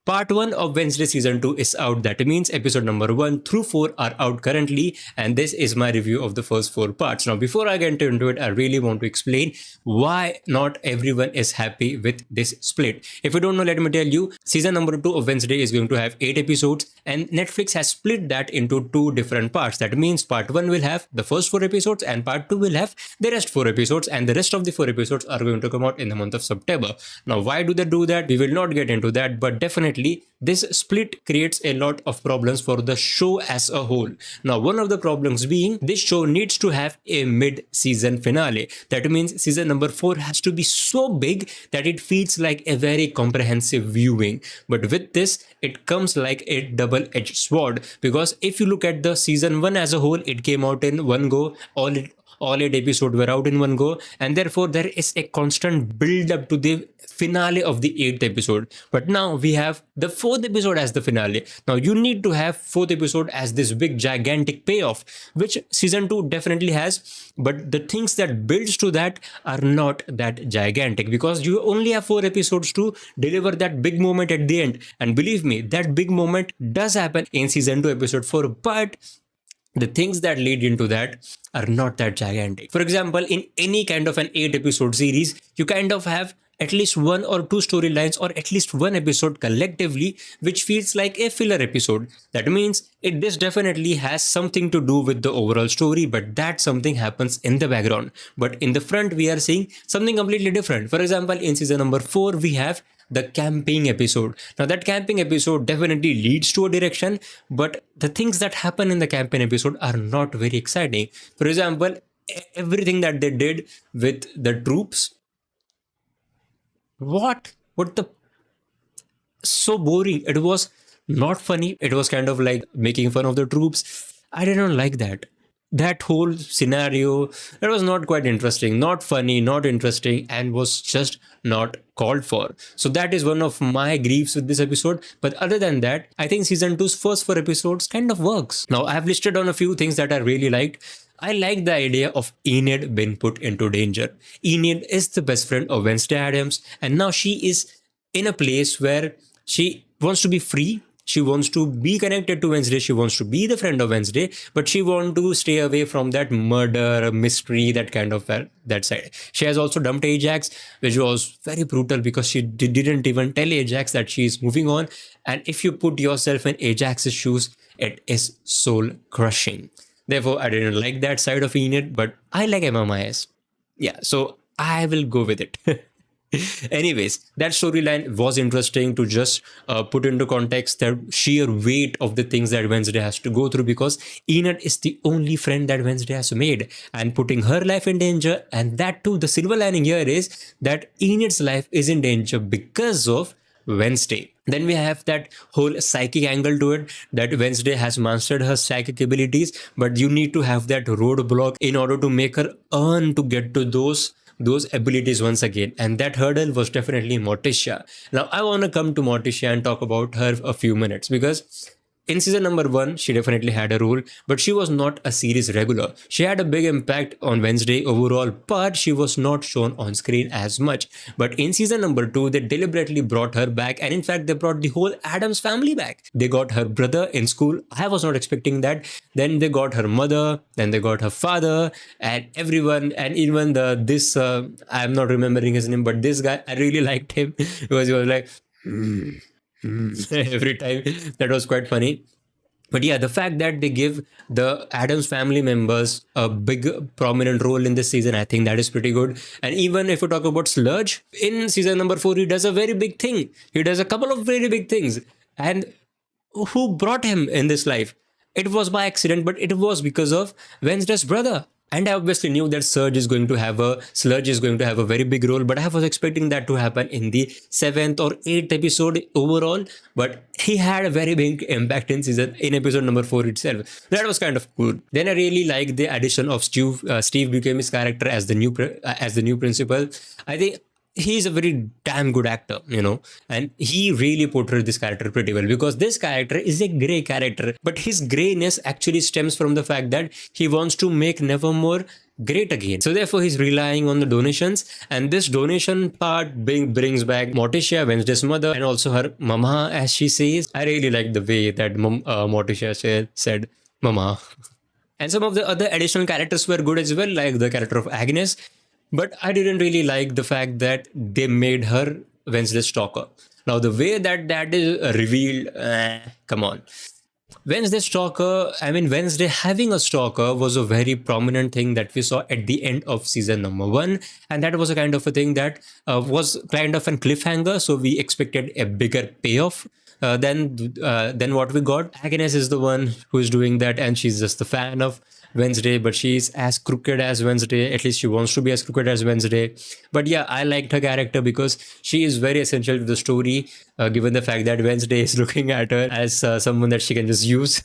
Part 1 of Wednesday Season 2 is out. That means episode number 1 through 4 are out currently, and this is my review of the first 4 parts. Now, before I get into it, I really want to explain why not everyone is happy with this split. If you don't know, let me tell you, season number 2 of Wednesday is going to have 8 episodes, and Netflix has split that into 2 different parts. That means part 1 will have the first 4 episodes, and part 2 will have the rest 4 episodes, and the rest of the 4 episodes are going to come out in the month of September. Now, why do they do that? We will not get into that, but definitely this split creates a lot of problems for the show as a whole. Now, one of the problems being this show needs to have a mid-season finale. That means season number 4 has to be so big that it feels like a very comprehensive viewing. But with this, it comes like a double-edged sword, because if you look at the season 1 as a whole, it came out in one go. All 8 episodes were out in one go, and therefore there is a constant build up to the finale of the 8th episode. But now we have the 4th episode as the finale. Now you need to have 4th episode as this big gigantic payoff, which season 2 definitely has, but the things that builds to that are not that gigantic, because you only have 4 episodes to deliver that big moment at the end. And believe me, that big moment does happen in season 2 episode 4, but the things that lead into that are not that gigantic. For example, in any kind of an 8 episode series, you kind of have at least 1 or 2 storylines, or at least 1 episode collectively which feels like a filler episode. That means this definitely has something to do with the overall story, but that something happens in the background. But in the front, we are seeing something completely different. For example, in season number 4, we have the camping episode. Now that camping episode definitely leads to a direction, but the things that happen in the camping episode are not very exciting. For example, everything that they did with the troops, what the, so boring. It was not funny. It was kind of like making fun of the troops. I didn't like that whole scenario. That was not quite interesting, not funny, not interesting, and was just not called for. So that is one of my griefs with this episode. But other than that, I think season 2's first 4 episodes kind of works. Now I have listed on a few things that I really liked. I like the idea of Enid being put into danger. Enid is the best friend of Wednesday Addams, and now she is in a place where she wants to be free. She wants to be connected to Wednesday. She wants to be the friend of Wednesday, but she wants to stay away from that murder, mystery, that kind of that side. She has also dumped Ajax, which was very brutal, because she didn't even tell Ajax that she is moving on. And if you put yourself in Ajax's shoes, it is soul crushing. Therefore, I didn't like that side of Enid, but I like Emma Myers. Yeah, so I will go with it. Anyways, that storyline was interesting to just put into context the sheer weight of the things that Wednesday has to go through, because Enid is the only friend that Wednesday has made, and putting her life in danger. And that too, the silver lining here is that Enid's life is in danger because of Wednesday. Then we have that whole psychic angle to it, that Wednesday has mastered her psychic abilities, but you need to have that roadblock in order to make her earn to get to those abilities once again. And that hurdle was definitely Morticia. Now I want to come to Morticia and talk about her a few minutes, because in season number 1, she definitely had a role, but she was not a series regular. She had a big impact on Wednesday overall, but she was not shown on screen as much. But in season number 2, they deliberately brought her back, and in fact, they brought the whole Addams family back. They got her brother in school. I was not expecting that. Then they got her mother, then they got her father, and everyone, and even I'm not remembering his name, but this guy, I really liked him because he was like, every time. That was quite funny. But yeah, the fact that they give the Addams family members a big prominent role in this season, I think that is pretty good. And even if you talk about Sludge, in season number 4, he does a very big thing. He does a couple of very big things. And who brought him in this life? It was by accident, but it was because of Wednesday's brother. And I obviously knew that Sludge is going to have a very big role, but I was expecting that to happen in the 7th or 8th episode overall. But he had a very big impact in episode number 4 itself. That was kind of cool. Then I really liked the addition of Steve Buscemi's character as the new principal. I think he's a very damn good actor, and he really portrayed this character pretty well, because this character is a grey character, but his greyness actually stems from the fact that he wants to make Nevermore great again. So therefore, he's relying on the donations, and this donation part brings back Morticia, Wednesday's mother, and also her mama, as she says. I really like the way that Morticia said mama. And some of the other additional characters were good as well, like the character of Agnes. But I didn't really like the fact that they made her Wednesday's stalker. Now, the way that that is revealed, come on. Wednesday stalker, I mean, Wednesday having a stalker was a very prominent thing that we saw at the end of season number one. And that was a kind of a thing that was kind of a cliffhanger. So we expected a bigger payoff. Than what we got. Agnes is the one who is doing that, and she's just a fan of Wednesday, but she's as crooked as Wednesday. At least she wants to be as crooked as Wednesday. But yeah, I liked her character because she is very essential to the story, given the fact that Wednesday is looking at her as someone that she can just use.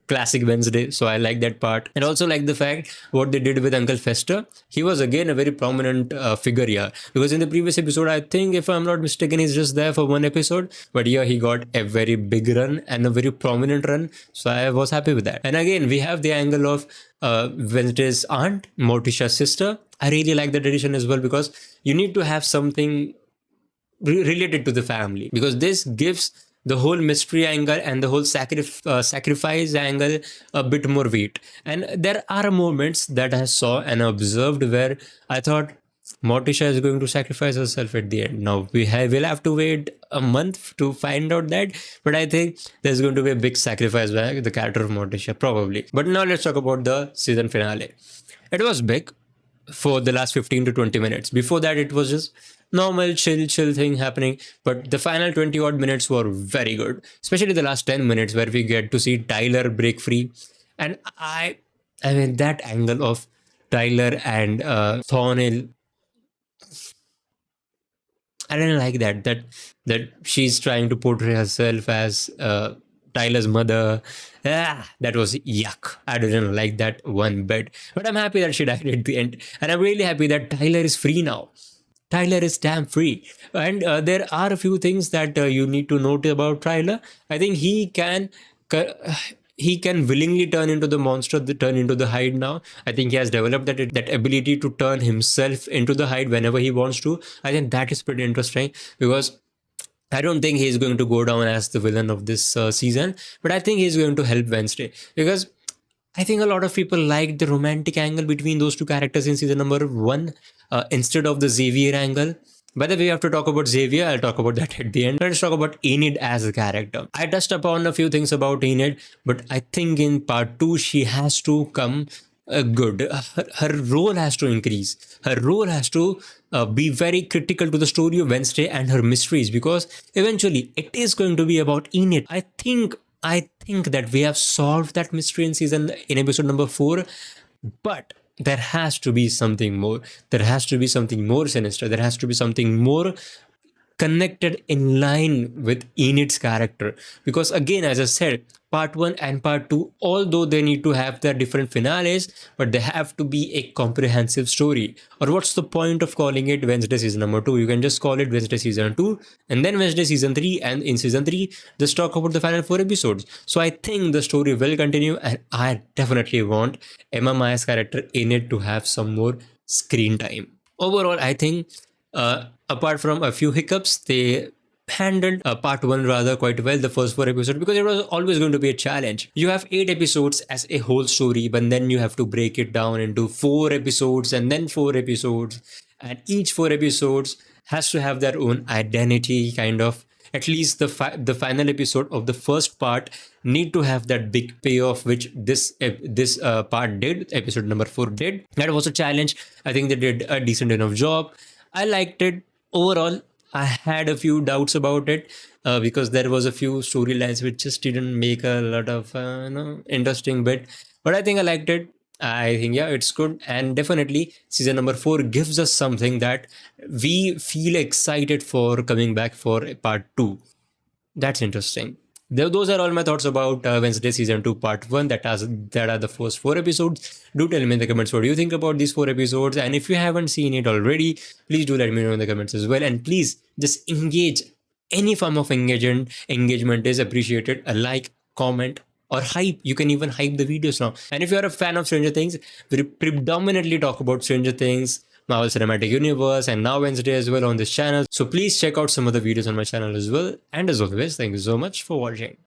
Classic Wednesday. So I like that part. And also like the fact what they did with Uncle Fester. He was again a very prominent figure here. Because in the previous episode, I think if I'm not mistaken, he's just there for one episode. But here he got a very big run and a very prominent run. So I was happy with that. And again, we have the angle of Wednesday's aunt, Morticia's sister. I really like that addition as well because you need to have something related to the family. Because this gives the whole mystery angle and the whole sacrifice angle a bit more weight. And there are moments that I saw and observed where I thought Morticia is going to sacrifice herself at the end. Now we'll have to wait a month to find out that, but I think there's going to be a big sacrifice by the character of Morticia, probably. But now let's talk about the season finale. It was big for the last 15 to 20 minutes. Before that, it was just normal chill thing happening, but the final 20 odd minutes were very good, especially the last 10 minutes where we get to see Tyler break free. And I mean that angle of Tyler and Thornhill, I didn't like that she's trying to portray herself as Tyler's mother. That was yuck. I didn't like that one bit, but I'm happy that she died at the end, and I'm really happy that Tyler is free now. Tyler is damn free. And there are a few things that you need to note about Tyler. I think he can willingly turn into the monster, turn into the Hyde now. I think he has developed that ability to turn himself into the Hyde whenever he wants to. I think that is pretty interesting because I don't think he's going to go down as the villain of this season, but I think he's going to help Wednesday because I think a lot of people liked the romantic angle between those two characters in season number one instead of the Xavier angle. By the way, we have to talk about Xavier. I'll talk about that at the end. Let's talk about Enid as a character. I touched upon a few things about Enid, but I think in part two, she has to come good. Her role has to increase. Her role has to be very critical to the story of Wednesday and her mysteries because eventually it is going to be about Enid. I think that we have solved that mystery in episode number 4, but there has to be something more. There has to be something more sinister. There has to be something more connected in line with Enid's character. Because again, as I said, part 1 and part 2, although they need to have their different finales, but they have to be a comprehensive story. Or what's the point of calling it Wednesday season number 2? You can just call it Wednesday season 2 and then Wednesday season 3, and in season 3 just talk about the final 4 episodes. So I think the story will continue, and I definitely want Emma Maya's character in it to have some more screen time. Overall, I think apart from a few hiccups, they handled part 1 rather quite well, the first 4 episodes, because it was always going to be a challenge. You have 8 episodes as a whole story, but then you have to break it down into 4 episodes and then 4 episodes, and each 4 episodes has to have their own identity, kind of. At least the final episode of the first part need to have that big payoff, which this part did. Episode number 4 did. That was a challenge. I think they did a decent enough job. I liked it overall. I had a few doubts about it because there was a few storylines which just didn't make a lot of interesting bit. But I think I liked it. I think, yeah, it's good. And definitely season number 4 gives us something that we feel excited for coming back for part 2. That's interesting. Those are all my thoughts about Wednesday season 2 part 1. That are the first 4 episodes. Do tell me in the comments what you think about these 4 episodes, and if you haven't seen it already, please do let me know in the comments as well. And please just engage. Any form of engagement is appreciated. A like, comment, or hype. You can even hype the videos now. And if you're a fan of Stranger Things, we predominantly talk about Stranger Things, Marvel Cinematic Universe, and now Wednesday as well on this channel. So please check out some of the videos on my channel as well. And as always, thank you so much for watching.